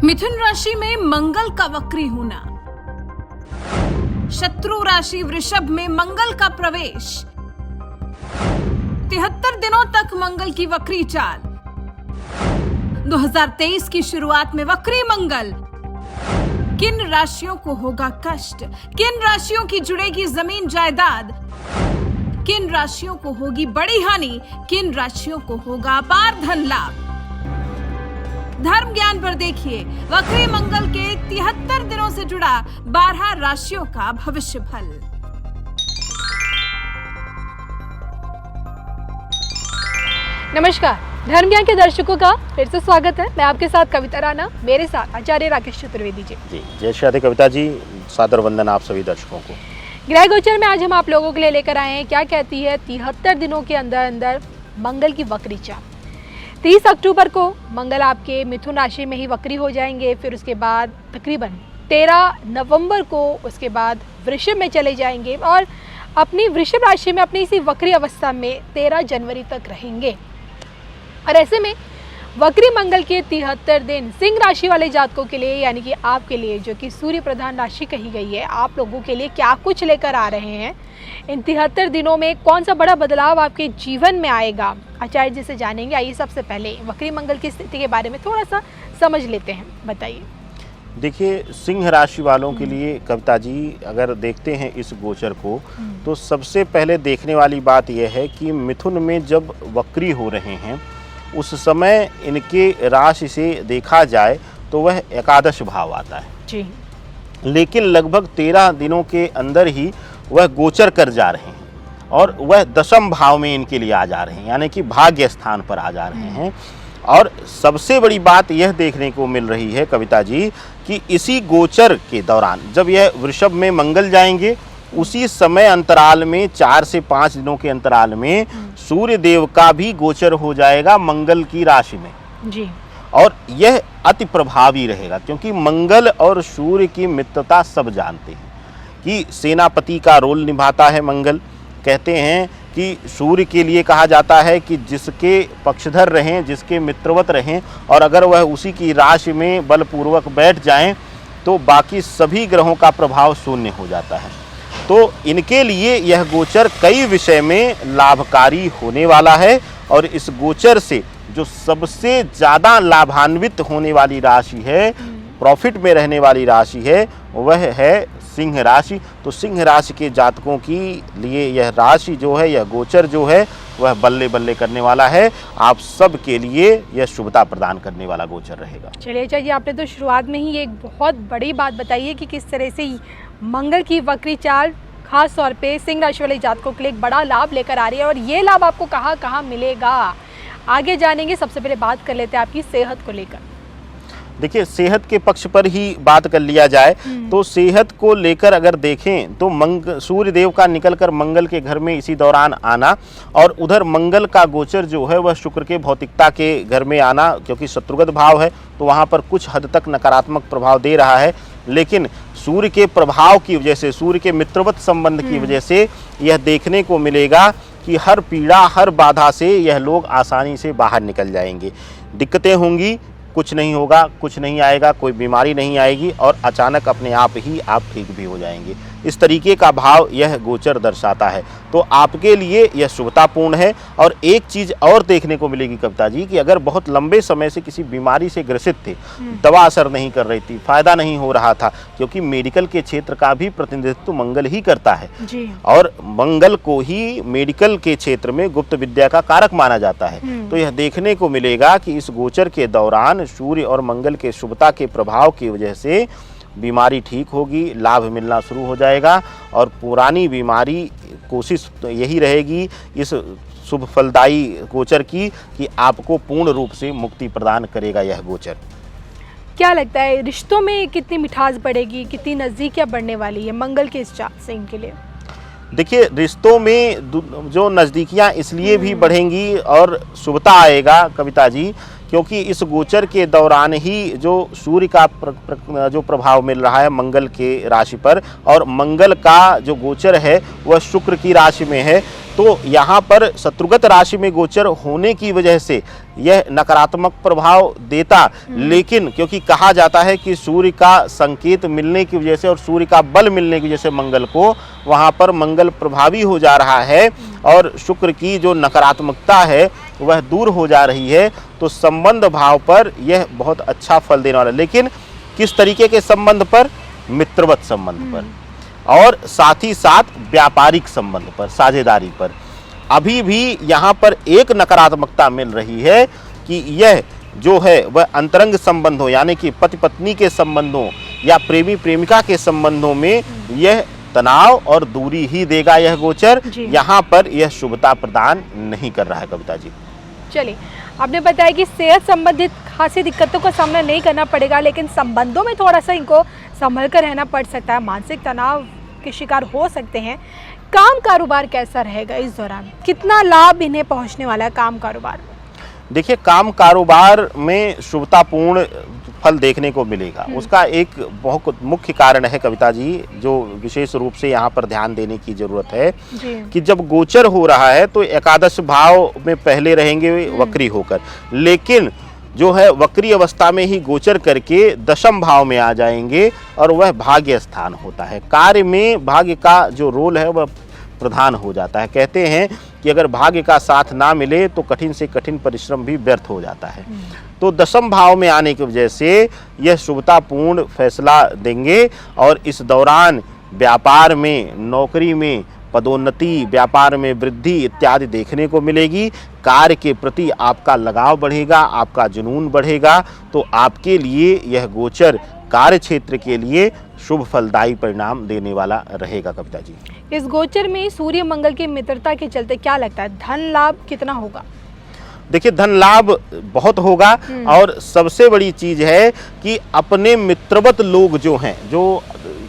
मिथुन राशि में मंगल का वक्री होना, शत्रु राशि वृषभ में मंगल का प्रवेश, 73 दिनों तक मंगल की वक्री चाल, 2023 की शुरुआत में वक्री मंगल। किन राशियों को होगा कष्ट, किन राशियों की जुड़ेगी जमीन जायदाद, किन राशियों को होगी बड़ी हानि, किन राशियों को होगा अपार धन लाभ। धर्म ज्ञान पर देखिए वक्री मंगल के 73 दिनों से जुड़ा 12 राशियों का भविष्य फल। नमस्कार, धर्म ज्ञान के दर्शकों का फिर से स्वागत है। मैं आपके साथ कविता राणा, मेरे साथ आचार्य राकेश चतुर्वेदी जी। जय श्री राधे कविता जी, सादर वंदन आप सभी दर्शकों को। ग्रह गोचर में आज हम आप लोगों के लिए लेकर आए हैं क्या कहती है 73 दिनों के अंदर अंदर मंगल की वक्री चाल। 30 अक्टूबर को मंगल आपके मिथुन राशि में ही वक्री हो जाएंगे, फिर उसके बाद तकरीबन 13 नवंबर को उसके बाद वृषभ में चले जाएंगे और अपनी वृषभ राशि में अपनी इसी वक्री अवस्था में 13 जनवरी तक रहेंगे। और ऐसे में वक्री मंगल के 73 दिन सिंह राशि वाले जातकों के लिए, यानी कि आपके लिए जो कि सूर्य प्रधान राशि कही गई है, आप लोगों के लिए क्या कुछ लेकर आ रहे हैं। इन 73 दिनों में कौन सा बड़ा बदलाव आपके जीवन में आएगा, आचार्य जी से जानेंगे। आइए सबसे पहले वक्री मंगल की स्थिति के बारे में थोड़ा सा समझ लेते हैं, बताइए। देखिए, सिंह राशि वालों के लिए कविता जी अगर देखते हैं इस गोचर को, तो सबसे पहले देखने वाली बात यह है कि मिथुन में जब वक्री हो रहे हैं उस समय इनके राशि से देखा जाए तो वह एकादश भाव आता है जी। लेकिन लगभग 13 दिनों के अंदर ही वह गोचर कर जा रहे हैं और वह दशम भाव में इनके लिए आ जा रहे हैं, यानी कि भाग्य स्थान पर आ जा रहे हैं। और सबसे बड़ी बात यह देखने को मिल रही है कविता जी कि इसी गोचर के दौरान जब यह वृषभ में मंगल जाएंगे, उसी समय अंतराल में 4 से 5 दिनों के अंतराल में सूर्य देव का भी गोचर हो जाएगा मंगल की राशि में जी। और यह अति प्रभावी रहेगा, क्योंकि मंगल और सूर्य की मित्रता सब जानते हैं कि सेनापति का रोल निभाता है मंगल। कहते हैं कि सूर्य के लिए कहा जाता है कि जिसके पक्षधर रहें, जिसके मित्रवत रहें, और अगर वह उसी की राशि में बलपूर्वक बैठ जाएं तो बाकी सभी ग्रहों का प्रभाव शून्य हो जाता है। तो इनके लिए यह गोचर कई विषय में लाभकारी होने वाला है। और इस गोचर से जो सबसे ज़्यादा लाभान्वित होने वाली राशि है, प्रॉफिट में रहने वाली राशि है, वह है सिंह राशि। तो सिंह राशि के जातकों की लिए यह राशि जो है, यह गोचर जो है, वह बल्ले बल्ले करने वाला है। आप सब के लिए यह शुभता प्रदान करने वाला गोचर रहेगा। चलिए आचार्य जी, आपने तो शुरुआत में ही एक बहुत बड़ी बात बताई है कि किस तरह से मंगल की वक्री चाल खास तौर पे सिंह राशि वाले जातकों के लिए एक बड़ा लाभ लेकर आ रही है। और ये लाभ आपको कहाँ कहाँ मिलेगा, आगे जानेंगे। सबसे पहले बात कर लेते हैं आपकी सेहत को लेकर। देखिए, सेहत के पक्ष पर ही बात कर लिया जाए तो सेहत को लेकर अगर देखें तो सूर्य देव का निकलकर मंगल के घर में इसी दौरान आना, और उधर मंगल का गोचर जो है वह शुक्र के भौतिकता के घर में आना, क्योंकि शत्रुगत भाव है तो वहाँ पर कुछ हद तक नकारात्मक प्रभाव दे रहा है। लेकिन सूर्य के प्रभाव की वजह से, सूर्य के मित्रवत संबंध की वजह से यह देखने को मिलेगा कि हर पीड़ा, हर बाधा से यह लोग आसानी से बाहर निकल जाएंगे। दिक्कतें होंगी, कुछ नहीं होगा, कुछ नहीं आएगा, कोई बीमारी नहीं आएगी और अचानक अपने आप ही आप ठीक भी हो जाएंगे। इस तरीके का भाव यह गोचर दर्शाता है। तो आपके लिए यह शुभतापूर्ण है। और एक चीज़ और देखने को मिलेगी कविता जी कि अगर बहुत लंबे समय से किसी बीमारी से ग्रसित थे, दवा असर नहीं कर रही थी, फायदा नहीं हो रहा था, क्योंकि मेडिकल के क्षेत्र का भी प्रतिनिधित्व मंगल ही करता है जी। और मंगल को ही मेडिकल के क्षेत्र में गुप्त विद्या का कारक माना जाता है। तो यह देखने को मिलेगा कि इस गोचर के दौरान सूर्य और मंगल के शुभता के प्रभाव की वजह से बीमारी ठीक होगी, लाभ मिलना शुरू हो जाएगा। और पुरानी बीमारी, कोशिश तो यही रहेगी इस शुभ फलदायी गोचर की कि आपको पूर्ण रूप से मुक्ति प्रदान करेगा यह गोचर। क्या लगता है रिश्तों में कितनी मिठास बढ़ेगी, कितनी नज़दीकियाँ बढ़ने वाली है मंगल के इस चाल से इनके लिए? देखिए, रिश्तों में जो नज़दीकियाँ इसलिए भी बढ़ेंगी और शुभता आएगा कविता जी, क्योंकि इस गोचर के दौरान ही जो सूर्य का जो प्रभाव मिल रहा है मंगल के राशि पर, और मंगल का जो गोचर है वह शुक्र की राशि में है, तो यहाँ पर शत्रुगत राशि में गोचर होने की वजह से यह नकारात्मक प्रभाव देता, लेकिन क्योंकि कहा जाता है कि सूर्य का संकेत मिलने की वजह से और सूर्य का बल मिलने की वजह से मंगल को वहाँ पर मंगल प्रभावी हो जा रहा है और शुक्र की जो नकारात्मकता है वह दूर हो जा रही है, तो संबंध भाव पर यह बहुत अच्छा फल देने वाला है। लेकिन किस तरीके के संबंध पर? मित्रवत संबंध पर और साथ ही साथ व्यापारिक संबंध पर, साझेदारी पर। अभी भी यहाँ पर एक नकारात्मकता मिल रही है कि यह जो है वह अंतरंग संबंधों यानी कि पति पत्नी के संबंधों या प्रेमी प्रेमिका के संबंधों में यह तनाव और दूरी ही देगा यह गोचर। यहाँ पर यह शुभता प्रदान नहीं कर रहा है कविता जी। चलिए, आपने बताया कि सेहत संबंधित खासी दिक्कतों का सामना नहीं करना पड़ेगा, लेकिन संबंधों में थोड़ा सा इनको संभल कर रहना पड़ सकता है, मानसिक तनाव के शिकार हो सकते हैं। काम कारोबार कैसा रहेगा इस दौरान? कितना लाभ इन्हें पहुंचने वाला है काम कारोबार? देखिए, काम कारोबार में शुभतापूर्ण फल देखने को मिलेगा। उसका एक बहुत मुख्य कारण है कविता जी, जो विशेष रूप से यहाँ पर ध्यान देने की जरूरत है कि जब गोचर हो रहा है तो एकादश भाव में पहले रहेंगे वक्री होकर, लेकिन जो है वक्री अवस्था में ही गोचर करके दशम भाव में आ जाएंगे और वह भाग्य स्थान होता है। कार्य में भाग्य का जो रोल है वह प्रधान हो जाता है। कहते हैं कि अगर भाग्य का साथ ना मिले तो कठिन से कठिन परिश्रम भी व्यर्थ हो जाता है। तो दशम भाव में आने की वजह से यह शुभतापूर्ण फैसला देंगे और इस दौरान व्यापार में, नौकरी में पदोन्नति, व्यापार में वृद्धि इत्यादि देखने को मिलेगी। कार्य के प्रति आपका लगाव बढ़ेगा, आपका जुनून बढ़ेगा, तो आपके लिए यह गोचर कार्य क्षेत्र के लिए शुभ फलदायी परिणाम देने वाला रहेगा कविता जी। इस गोचर में सूर्य मंगल की मित्रता के चलते क्या लगता है धन लाभ कितना होगा? देखिए, धन लाभ बहुत होगा और सबसे बड़ी चीज है कि अपने मित्रवत लोग जो हैं, जो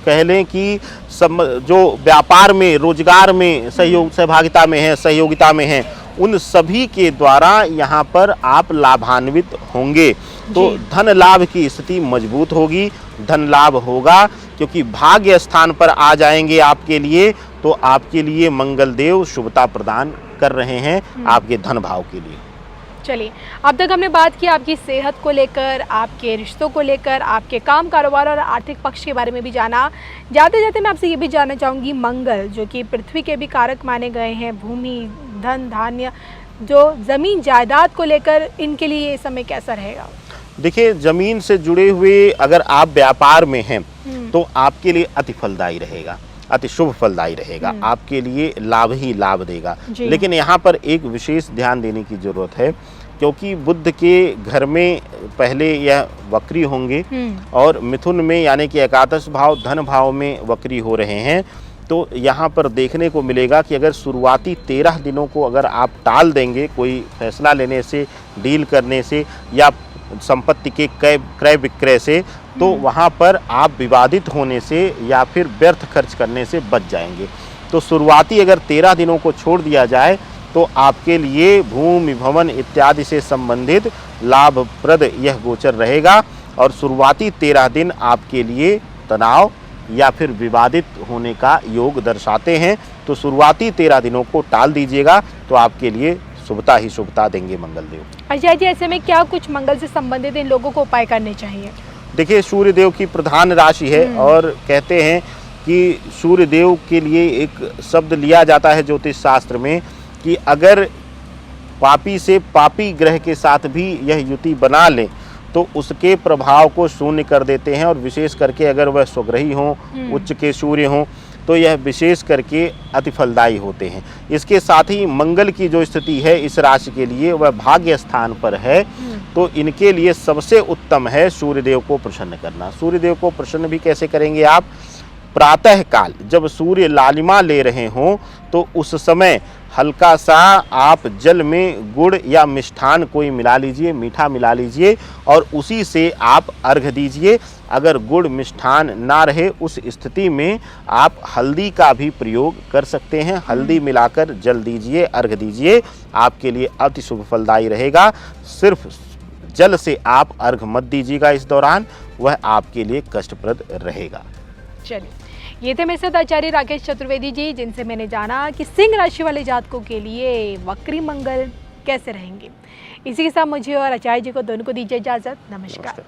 कह लें कि जो व्यापार में, रोजगार में सहभागिता में है, सहयोगिता में है, उन सभी के द्वारा यहाँ पर आप लाभान्वित होंगे। तो धन लाभ की स्थिति मजबूत होगी, धन लाभ होगा क्योंकि भाग्य स्थान पर आ जाएंगे आपके लिए, तो आपके लिए मंगल देव शुभता प्रदान कर रहे हैं आपके धन भाव के लिए। चलिए, अब तक हमने बात की आपकी सेहत को लेकर, आपके रिश्तों को लेकर, आपके काम कारोबार और आर्थिक पक्ष के बारे में भी जाना। जाते जाते मैं आपसे ये भी जानना चाहूँगी, मंगल जो कि पृथ्वी के भी कारक माने गए हैं, भूमि, धन, धान्य, जो ज़मीन जायदाद को लेकर इनके लिए ये समय कैसा रहेगा? देखिए, जमीन से जुड़े हुए अगर आप व्यापार में हैं तो आपके लिए अति फलदायी रहेगा, अति शुभ फलदायी रहेगा, आपके लिए लाभ ही लाभ देगा। लेकिन यहाँ पर एक विशेष ध्यान देने की जरूरत है क्योंकि बुध के घर में पहले यह वक्री होंगे और मिथुन में यानी कि एकादश भाव धन भाव में वक्री हो रहे हैं। तो यहाँ पर देखने को मिलेगा कि अगर शुरुआती 13 दिनों को अगर आप टाल देंगे कोई फैसला लेने से, डील करने से या संपत्ति के क्रय विक्रय से, तो वहाँ पर आप विवादित होने से या फिर व्यर्थ खर्च करने से बच जाएंगे। तो शुरुआती अगर 13 दिनों को छोड़ दिया जाए तो आपके लिए भूमि, भवन इत्यादि से संबंधित लाभप्रद यह गोचर रहेगा और शुरुआती 13 दिन आपके लिए तनाव या फिर विवादित होने का योग दर्शाते हैं। तो शुरुआती 13 दिनों को टाल दीजिएगा तो आपके लिए शुभता ही शुभता देंगे मंगलदेव। अजय जी, ऐसे में क्या कुछ मंगल से संबंधित इन लोगों को उपाय करने चाहिए? देखिए, सूर्यदेव की प्रधान राशि है और कहते हैं कि सूर्यदेव के लिए एक शब्द लिया जाता है ज्योतिष शास्त्र में कि अगर पापी से पापी ग्रह के साथ भी यह युति बना ले तो उसके प्रभाव को शून्य कर देते हैं और विशेष करके अगर वह स्वग्रही हों, उच्च के सूर्य हों, तो यह विशेष करके अति फलदायी होते हैं। इसके साथ ही मंगल की जो स्थिति है इस राशि के लिए वह भाग्य स्थान पर है, तो इनके लिए सबसे उत्तम है सूर्यदेव को प्रसन्न करना। सूर्यदेव को प्रसन्न भी कैसे करेंगे आप? प्रातः काल जब सूर्य लालिमा ले रहे हों तो उस समय हल्का सा आप जल में गुड़ या मिष्ठान कोई मिला लीजिए, मीठा मिला लीजिए और उसी से आप अर्घ दीजिए। अगर गुड़ मिष्ठान ना रहे उस स्थिति में आप हल्दी का भी प्रयोग कर सकते हैं। हल्दी मिलाकर जल दीजिए, अर्घ दीजिए, आपके लिए अति शुभ फलदायी रहेगा। सिर्फ जल से आप अर्घ मत दीजिएगा इस दौरान, वह आपके लिए कष्टप्रद रहेगा। चलिए, ये थे मेरे साथ आचार्य राकेश चतुर्वेदी जी, जिनसे मैंने जाना कि सिंह राशि वाले जातकों के लिए वक्री मंगल कैसे रहेंगे। इसी के साथ मुझे और आचार्य जी को दोनों को दीजिए इजाज़त। नमस्कार।